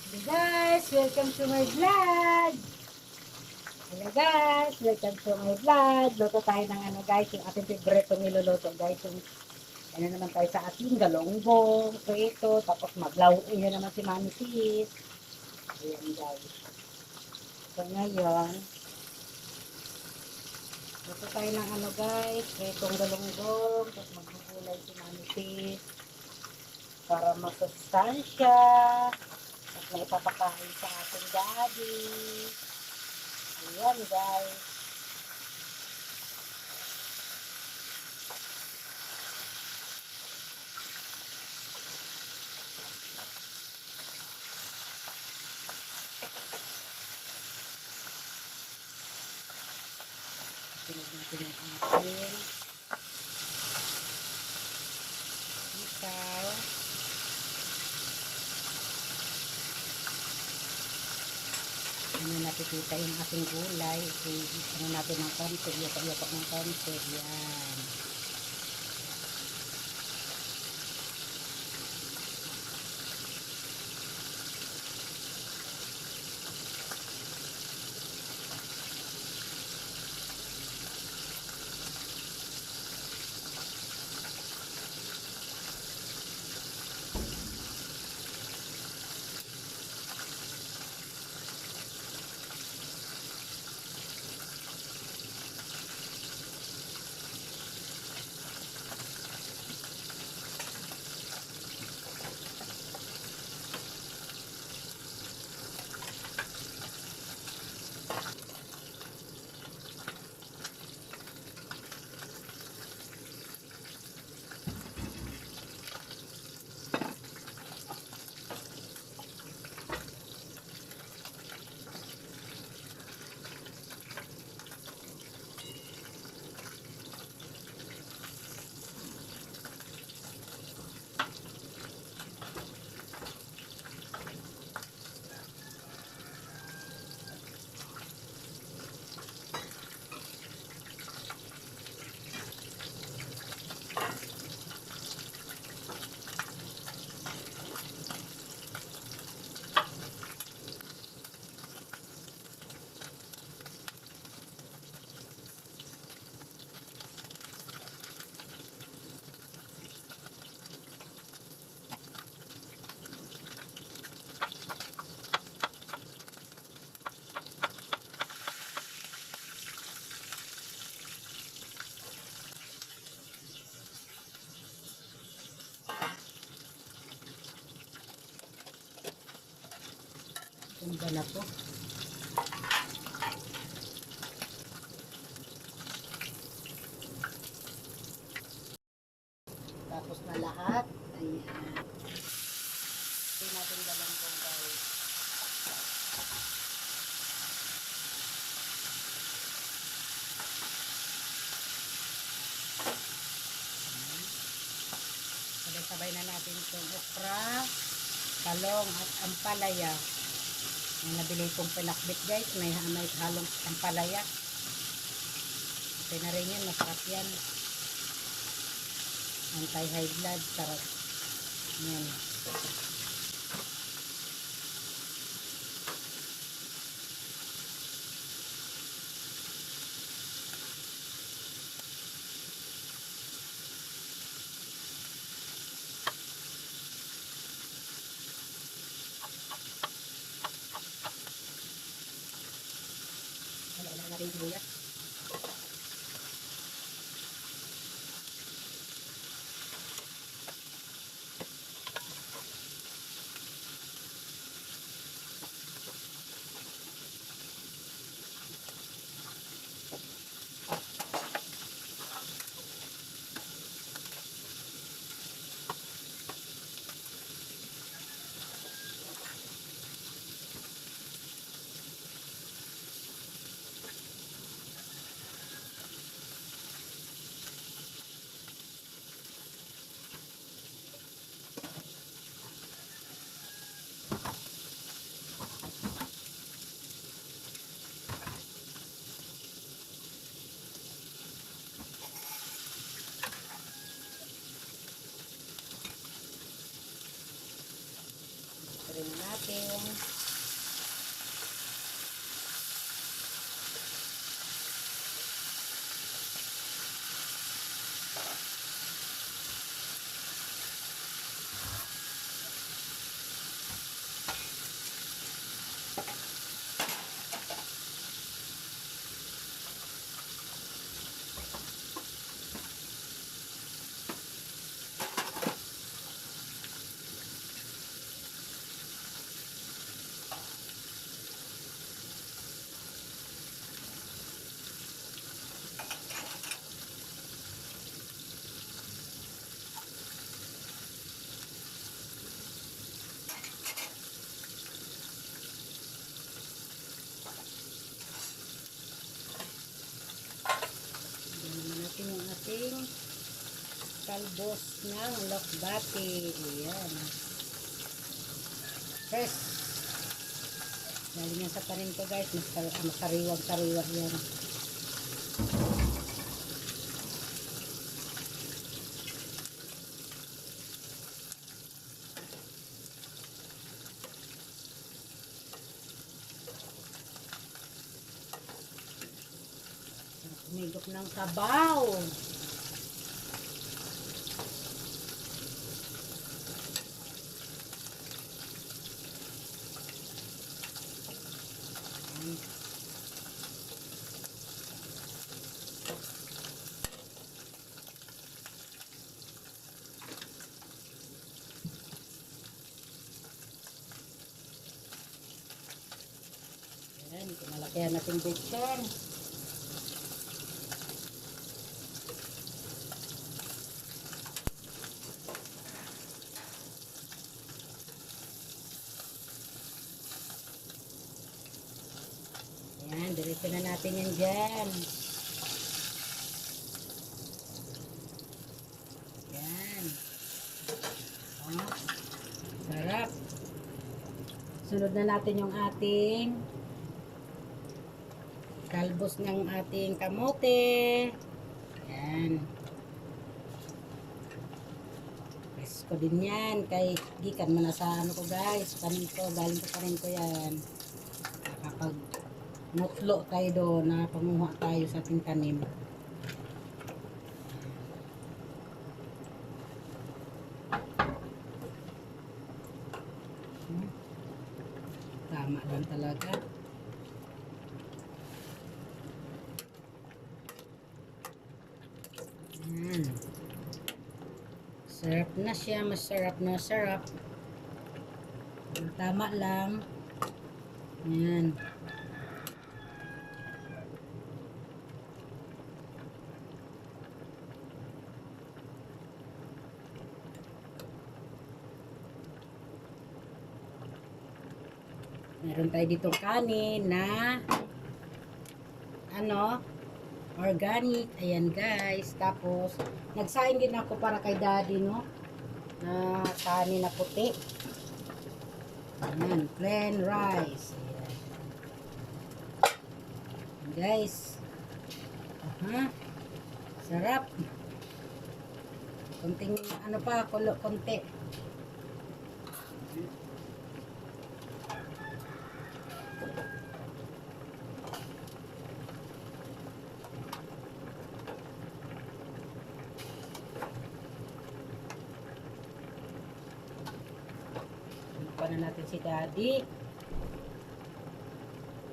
Hello guys, welcome to my vlog. Hello guys, welcome to my vlog. Luto tayo ng ano guys, yung ating favorite niluluto guys. Yung ano naman tayo sa ating galonggong, preto, tapos maglaw. Yun naman si Mami Sis. Ayan guys. So ngayon, luto tayo ng ano guys, pretong galonggong, tapos maggugulay si Mami Sis para masustansya. At may ipapakain sa ating daddy. Ayan guys. Pinagin ang ating isaw. Ano nakikita yung ating gulay. Ano natin ng konti. Yapak-yapak ng konti. Yan. Ganda na po. Tapos na lahat. Ayan. Hindi natin galonggong guys. Sabay-sabay na natin itong okra, talong at ampalaya. Yung nabili kong pinakbit guys, may halong ampalaya. Okay na rin yan, masarap yan. Anti-high blood, sarap. Yan. Wala na natin sibuyas. rin natin. Natin yung ating kalbos ng lokbati. Ayan. Fresh. Galing yan sa panin ko guys. Masariwag-sariwag yan. Umigop ng sabaw. Ayan, pinalakihan natin bacon. Ayan, diretso na natin yan dyan. Ayan. Oh, sarap. Sunod na natin yung ating kalbos ng ating kamote. Ayan. Presko din yan. Kay gikan mo na sa ano ko guys. Panin ko. Galing ko panin ko yan. Kapag notlo tayo doon na panguha tayo sa ating tanim. Tama lang talaga. Ayan. Sarap na siya. Masarap na sarap. Tama lang. Ayan. Meron tayo dito kanin na ano, organic. Ayan guys. Tapos, nagsaing din ako para kay daddy, no? Na kanin na puti. Ayan, plain rice. Ayan. Guys. Aha. Sarap. Konting, ano pa, konti. Pa na natin si daddy.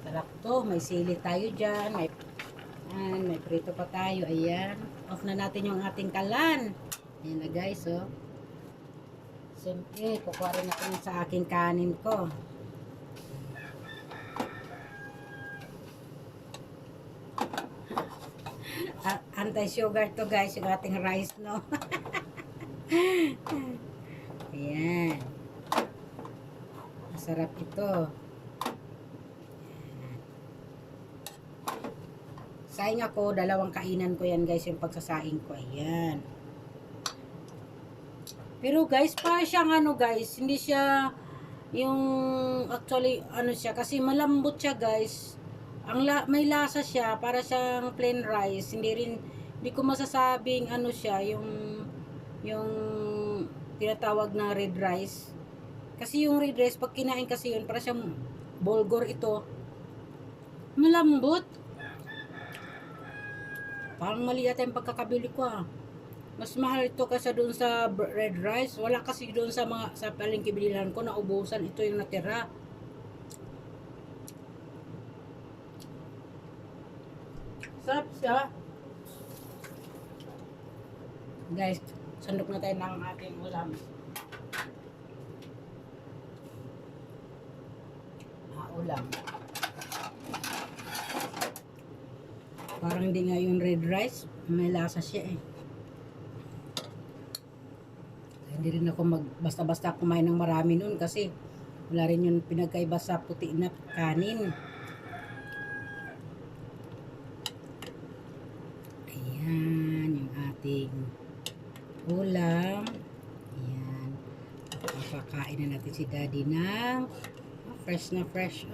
Sarap to. May sili tayo dyan. May prito pa tayo. Ayan. Off na natin yung ating kalan. Ayan na guys, oh. Siyempre, kukuha rin natin sa aking kanin ko. Anti-sugar to guys, yung ating rice, no? Ayan. Masarap ito. Saing ako, 2 kainan ko yan guys, yung pagsasaing ko. Ayan. Pero guys, para siyang ano guys, hindi siya yung actually ano siya, kasi malambot siya guys. May lasa siya, para siyang plain rice. Hindi ko masasabing ano siya, yung tinatawag na red rice. Kasi yung red rice, pag kinain kasi yun, para siyang bulgur ito. Malambot. Parang mali yata yung pagkakabili ko ah. Mas mahal ito kaysa doon sa red rice. Wala kasi doon sa mga sa palengke bilihan ko na ubusan. Ito yung natira. Sarap siya. Guys, sandok na tayo ng ating ulam. Ulam. Parang hindi nga yung red rice. May lasa siya eh. Hindi rin ako basta-basta kumain ng marami nun kasi wala rin yung pinagkaiba sa puti na kanin. Ayan, yung ating ulam. Ayan. Papakain na natin si Daddy ng fresh na fresh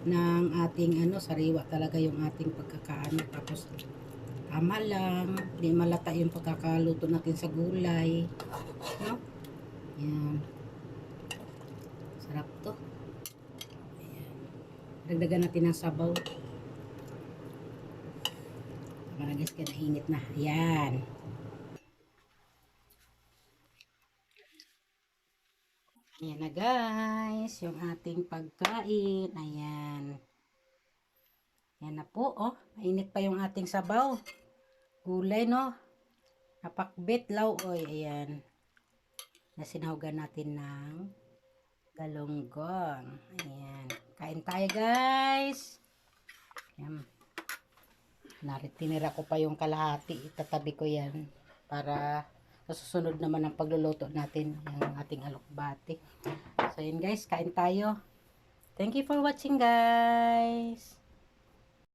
ng ating sariwa talaga yung ating pagkakaano. Tapos tama lang, hindi malata yung pagkakaluto natin sa gulay, no? Ayan, sarap to. Ayan, dagdagan natin ng sabaw. Tama na guys, kaya nainit na. Ayan, ayan na guys, yung ating pagkain. Ayan, ayan na po, mainit pa yung ating sabaw. Gulay, no? Napakbit, lauoy. Ayan. Nasinawgan natin ng galunggong. Ayan. Kain tayo, guys. Ayan. Tinira ko pa yung kalahati. Itatabi ko yan para sa susunod naman ang pagluluto natin yung ating alokbati. So, yun guys. Kain tayo. Thank you for watching, guys.